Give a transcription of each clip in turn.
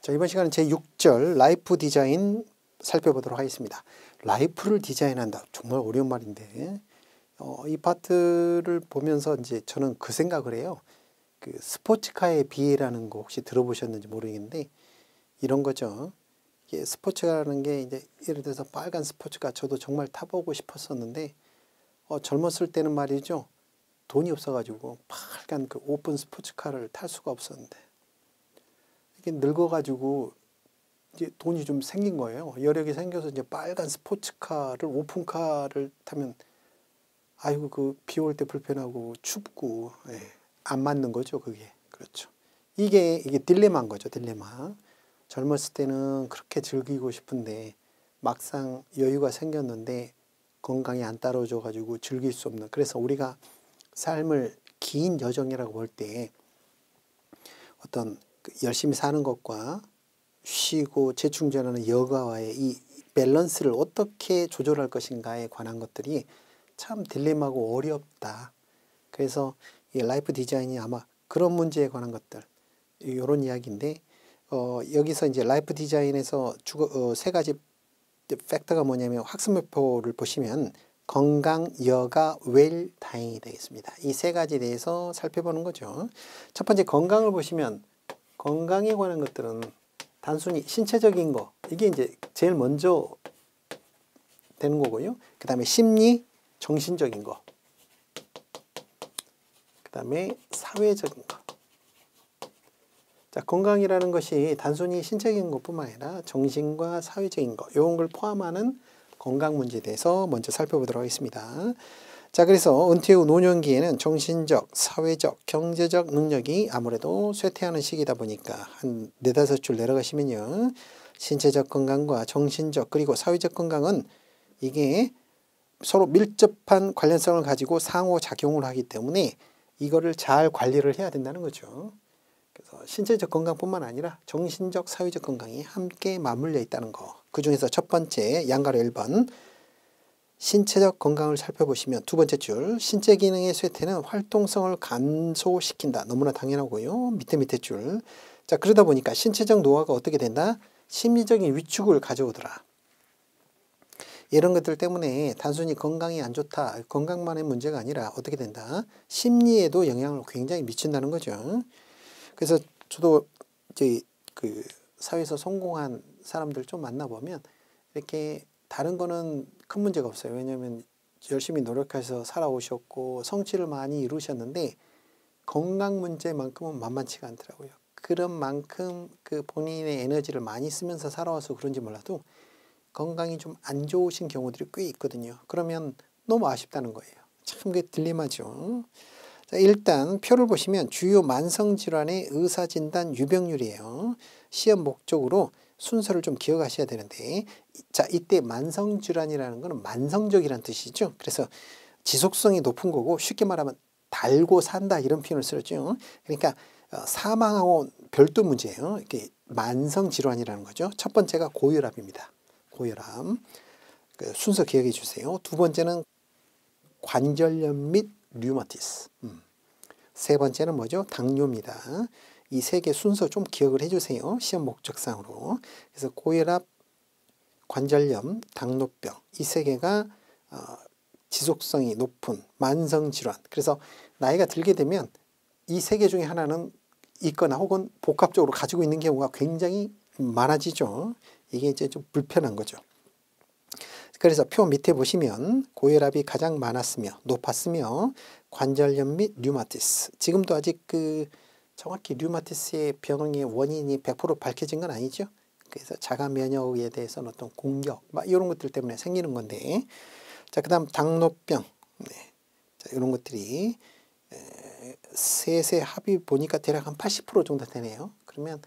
자, 이번 시간은 제6절 라이프 디자인 살펴보도록 하겠습니다. 라이프를 디자인한다. 정말 어려운 말인데, 이 파트를 보면서 이제 저는 그 생각을 해요. 그 스포츠카의 비애라는 거 혹시 들어보셨는지 모르겠는데, 이런 거죠. 이게 스포츠카라는 게 이제 예를 들어서 빨간 스포츠카 저도 정말 타보고 싶었었는데, 젊었을 때는 말이죠. 돈이 없어가지고 빨간 그 오픈 스포츠카를 탈 수가 없었는데, 이게 늙어가지고 이제 돈이 좀 생긴 거예요. 여력이 생겨서 이제 빨간 스포츠카를 오픈카를 타면 아이고 그 비 올 때 불편하고 춥고 안 맞는 거죠. 그게 그렇죠. 이게 딜레마인 거죠. 딜레마. 젊었을 때는 그렇게 즐기고 싶은데 막상 여유가 생겼는데 건강이 안 따라줘 가지고 즐길 수 없는. 그래서 우리가 삶을 긴 여정이라고 볼 때 어떤 열심히 사는 것과 쉬고 재충전하는 여가와의 이 밸런스를 어떻게 조절할 것인가에 관한 것들이 참 딜레마고 어렵다. 그래서 이 라이프 디자인이 아마 그런 문제에 관한 것들, 이런 이야기인데, 여기서 이제 라이프 디자인에서 세 가지 팩터가 뭐냐면 학습목표를 보시면 건강, 여가, 웰, 다행이 되겠습니다. 이 세 가지에 대해서 살펴보는 거죠. 첫 번째 건강을 보시면 건강에 관한 것들은 단순히 신체적인 거, 이게 이제 제일 먼저 되는 거고요. 그 다음에 심리, 정신적인 거, 그 다음에 사회적인 거. 자, 건강이라는 것이 단순히 신체적인 것뿐만 아니라 정신과 사회적인 거, 이런 걸 포함하는 건강 문제에 대해서 먼저 살펴보도록 하겠습니다. 자, 그래서 은퇴 후 노년기에는 정신적, 사회적, 경제적 능력이 아무래도 쇠퇴하는 시기다 보니까 한 4-5줄 내려가시면요. 신체적 건강과 정신적 그리고 사회적 건강은 이게 서로 밀접한 관련성을 가지고 상호작용을 하기 때문에 이거를 잘 관리를 해야 된다는 거죠. 그래서 신체적 건강뿐만 아니라 정신적, 사회적 건강이 함께 맞물려 있다는 거. 그 중에서 첫 번째 양가로 1번 신체적 건강을 살펴보시면 두 번째 줄 신체 기능의 쇠퇴는 활동성을 감소시킨다. 너무나 당연하고요. 밑에 줄. 자, 그러다 보니까 신체적 노화가 어떻게 된다? 심리적인 위축을 가져오더라. 이런 것들 때문에 단순히 건강이 안 좋다. 건강만의 문제가 아니라 어떻게 된다? 심리에도 영향을 굉장히 미친다는 거죠. 그래서 저도 이제 그 사회에서 성공한 사람들 좀 만나보면 이렇게 다른 거는 큰 문제가 없어요. 왜냐하면 열심히 노력해서 살아오셨고 성취를 많이 이루셨는데 건강 문제만큼은 만만치가 않더라고요. 그런 만큼 그 본인의 에너지를 많이 쓰면서 살아와서 그런지 몰라도 건강이 좀 안 좋으신 경우들이 꽤 있거든요. 그러면 너무 아쉽다는 거예요. 참 그게 딜레마죠. 자, 일단 표를 보시면 주요 만성질환의 의사진단 유병률이에요. 시험 목적으로 순서를 좀 기억하셔야 되는데, 자, 이때 만성질환이라는 것은 만성적이라는 뜻이죠. 그래서 지속성이 높은 거고 쉽게 말하면 달고 산다 이런 표현을 쓰죠. 그러니까 사망하고 별도 문제예요. 이게 만성질환이라는 거죠. 첫 번째가 고혈압입니다. 고혈압. 그 순서 기억해 주세요. 두 번째는 관절염 및 류마티스. 세 번째는 뭐죠? 당뇨입니다. 이 세 개 순서 좀 기억을 해주세요. 시험 목적상으로. 그래서 고혈압, 관절염, 당뇨병 이 세 개가 지속성이 높은 만성질환. 그래서 나이가 들게 되면 이 세 개 중에 하나는 있거나 혹은 복합적으로 가지고 있는 경우가 굉장히 많아지죠. 이게 이제 좀 불편한 거죠. 그래서 표 밑에 보시면 고혈압이 가장 많았으며 높았으며 관절염 및 류마티스. 지금도 아직 그 정확히 류마티스의 병의 원인이 100% 밝혀진 건 아니죠. 그래서 자가 면역에 대해서는 어떤 공격 막 이런 것들 때문에 생기는 건데, 자, 그다음 당뇨병, 자, 이런 것들이 셋의 합이 보니까 대략 한 80% 정도 되네요. 그러면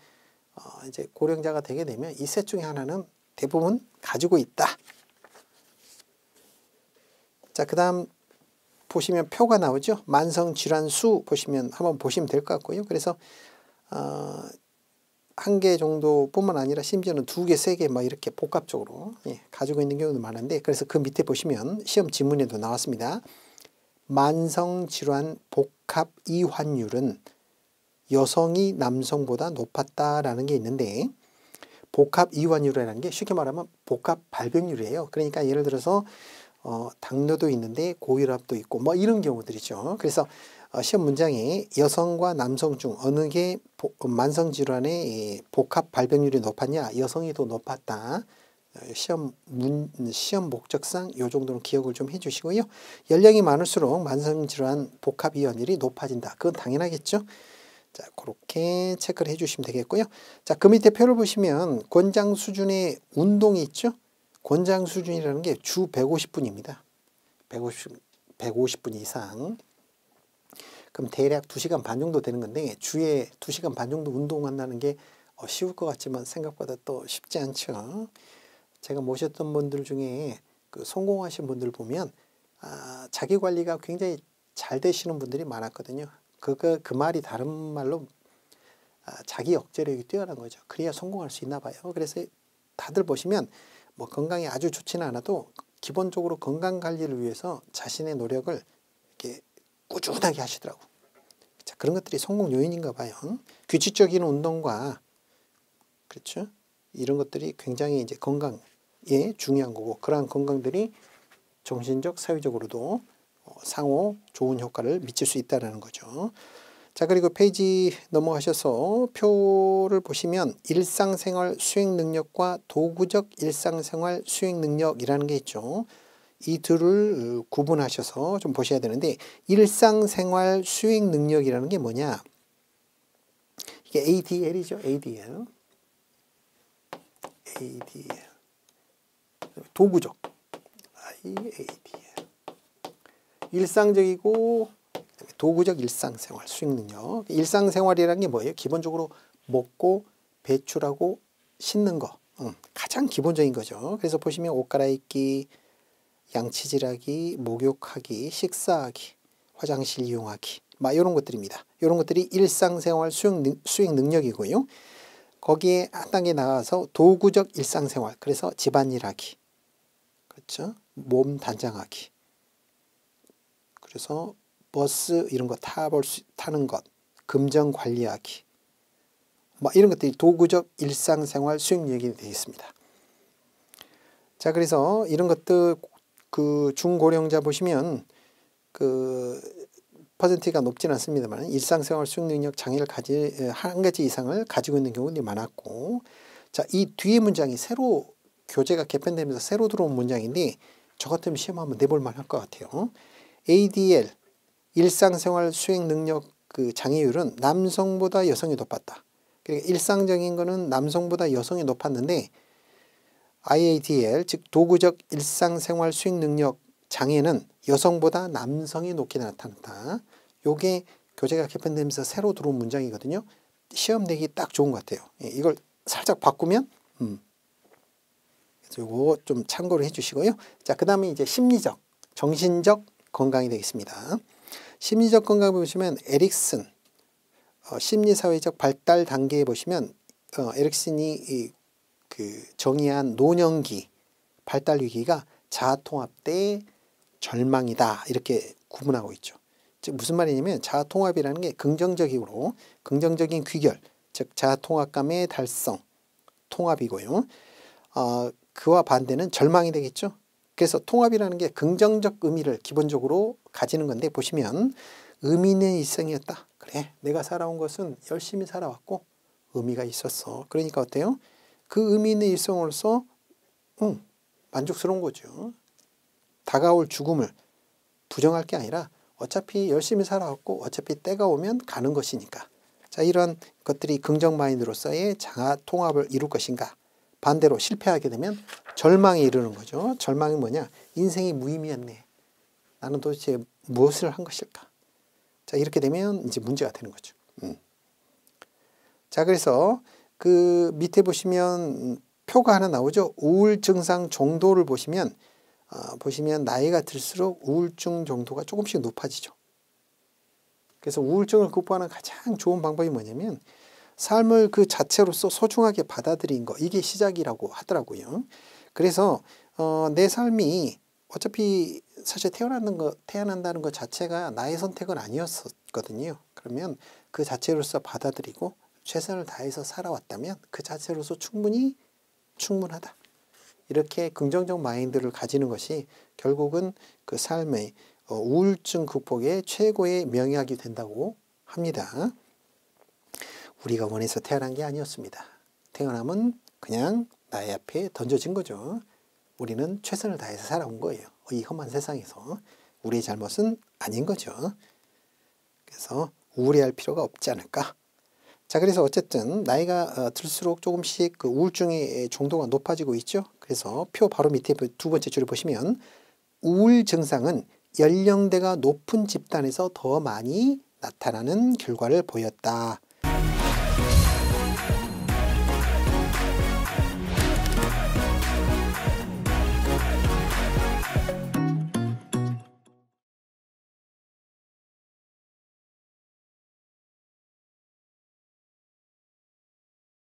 이제 고령자가 되게 되면 이 셋 중에 하나는 대부분 가지고 있다. 자, 그 다음 보시면 표가 나오죠. 만성질환 수 보시면 한번 보시면 될 것 같고요. 그래서 한 개 정도뿐만 아니라 심지어는 2개, 3개 막 이렇게 복합적으로 가지고 있는 경우도 많은데, 그래서 그 밑에 보시면 시험 지문에도 나왔습니다. 만성질환 복합 이환율은 여성이 남성보다 높았다라는 게 있는데, 복합 이완율이라는 게 쉽게 말하면 복합 발병률이에요. 그러니까 예를 들어서 당뇨도 있는데 고혈압도 있고 뭐 이런 경우들이죠. 그래서 시험 문장에 여성과 남성 중 어느 게 만성 질환의 복합 발병률이 높았냐? 여성이 더 높았다. 시험 목적상 이 정도는 기억을 좀 해주시고요. 연령이 많을수록 만성 질환 복합 이완율이 높아진다. 그건 당연하겠죠. 자, 그렇게 체크를 해주시면 되겠고요. 자, 그 밑에 표를 보시면 권장 수준의 운동이 있죠. 권장 수준이라는 게 주 150분입니다. 150분 이상. 그럼 대략 2시간 반 정도 되는 건데 주에 2시간 반 정도 운동한다는 게 쉬울 것 같지만 생각보다 또 쉽지 않죠. 제가 모셨던 분들 중에 그 성공하신 분들 보면 자기 관리가 굉장히 잘 되시는 분들이 많았거든요. 그 말이 다른 말로 자기 억제력이 뛰어난 거죠. 그래야 성공할 수 있나 봐요. 그래서 다들 보시면 뭐 건강이 아주 좋지는 않아도 기본적으로 건강 관리를 위해서 자신의 노력을 이렇게 꾸준하게 하시더라고. 자, 그런 것들이 성공 요인인가 봐요. 규칙적인 운동과 그렇죠. 이런 것들이 굉장히 이제 건강에 중요한 거고 그러한 건강들이 정신적, 사회적으로도 상호 좋은 효과를 미칠 수 있다는 거죠. 자, 그리고 페이지 넘어가셔서 표를 보시면 일상생활 수행 능력과 도구적 일상생활 수행 능력이라는 게 있죠. 이 둘을 구분하셔서 좀 보셔야 되는데 일상생활 수행 능력이라는 게 뭐냐? 이게 ADL이죠. ADL. 도구적. ADL. 일상적이고 도구적 일상생활 수행 능력. 일상생활이라는 게 뭐예요? 기본적으로 먹고 배출하고 씻는 거. 가장 기본적인 거죠. 그래서 보시면 옷 갈아입기, 양치질하기, 목욕하기, 식사하기, 화장실 이용하기 막 이런 것들입니다. 이런 것들이 일상생활 수행 능력이고요. 거기에 한 단계 나가서 도구적 일상생활, 그래서 집안일하기, 그렇죠? 몸 단장하기, 그래서 버스 이런 거 타는 것, 금전 관리하기, 뭐 이런 것들이 도구적 일상생활 수행 능력이 되어 있습니다. 자, 그래서 이런 것들 그 중고령자 보시면 그 퍼센트가 높지는 않습니다만 일상생활 수행 능력 장애를 한 가지 이상을 가지고 있는 경우들이 많았고, 자, 이 뒤에 문장이 새로 교재가 개편되면서 새로 들어온 문장인데 저 같으면 시험 한번 내볼 만할 것 같아요. ADL 일상생활 수행 능력 그 장애율은 남성보다 여성이 높았다. 그러니까 일상적인 거는 남성보다 여성이 높았는데 IADL 즉 도구적 일상생활 수행 능력 장애는 여성보다 남성이 높게 나타났다. 요게 교재가 개편되면서 새로 들어온 문장이거든요. 시험 내기 딱 좋은 것 같아요. 이걸 살짝 바꾸면 그래서 요거 좀 참고를 해주시고요. 자, 그 다음에 이제 심리적, 정신적 건강이 되겠습니다. 심리적 건강 보시면 에릭슨 심리사회적 발달 단계에 보시면 에릭슨이 그 정의한 노년기 발달 위기가 자아통합 때 절망이다 이렇게 구분하고 있죠. 즉 무슨 말이냐면 자아통합이라는 게 긍정적으로 긍정적인 귀결, 즉 자아통합감의 달성, 통합이고요. 그와 반대는 절망이 되겠죠. 그래서 통합이라는 게 긍정적 의미를 기본적으로 가지는 건데 보시면 의미 있는 일생이었다. 그래, 내가 살아온 것은 열심히 살아왔고 의미가 있었어. 그러니까 어때요? 그 의미 있는 일생으로서 만족스러운 거죠. 다가올 죽음을 부정할 게 아니라 어차피 열심히 살아왔고 어차피 때가 오면 가는 것이니까. 자, 이런 것들이 긍정 마인드로서의 자아 통합을 이룰 것인가. 반대로 실패하게 되면 절망에 이르는 거죠. 절망이 뭐냐? 인생이 무의미했네. 나는 도대체 무엇을 한 것일까? 자, 이렇게 되면 이제 문제가 되는 거죠. 자, 그래서 그 밑에 보시면 표가 하나 나오죠. 우울증상 정도를 보시면 나이가 들수록 우울증 정도가 조금씩 높아지죠. 그래서 우울증을 극복하는 가장 좋은 방법이 뭐냐면 삶을 그 자체로서 소중하게 받아들인 거, 이게 시작이라고 하더라고요. 그래서 내 삶이 어차피 사실 태어난다는 것 자체가 나의 선택은 아니었거든요. 그러면 그 자체로서 받아들이고 최선을 다해서 살아왔다면 그 자체로서 충분하다. 이렇게 긍정적 마인드를 가지는 것이 결국은 그 삶의 우울증 극복의 최고의 명약이 된다고 합니다. 우리가 원해서 태어난 게 아니었습니다. 태어남은 그냥 나의 앞에 던져진 거죠. 우리는 최선을 다해서 살아온 거예요. 이 험한 세상에서. 우리의 잘못은 아닌 거죠. 그래서 우울해할 필요가 없지 않을까. 자, 그래서 어쨌든 나이가 들수록 조금씩 그 우울증의 정도가 높아지고 있죠. 그래서 표 바로 밑에 두 번째 줄을 보시면 우울 증상은 연령대가 높은 집단에서 더 많이 나타나는 결과를 보였다.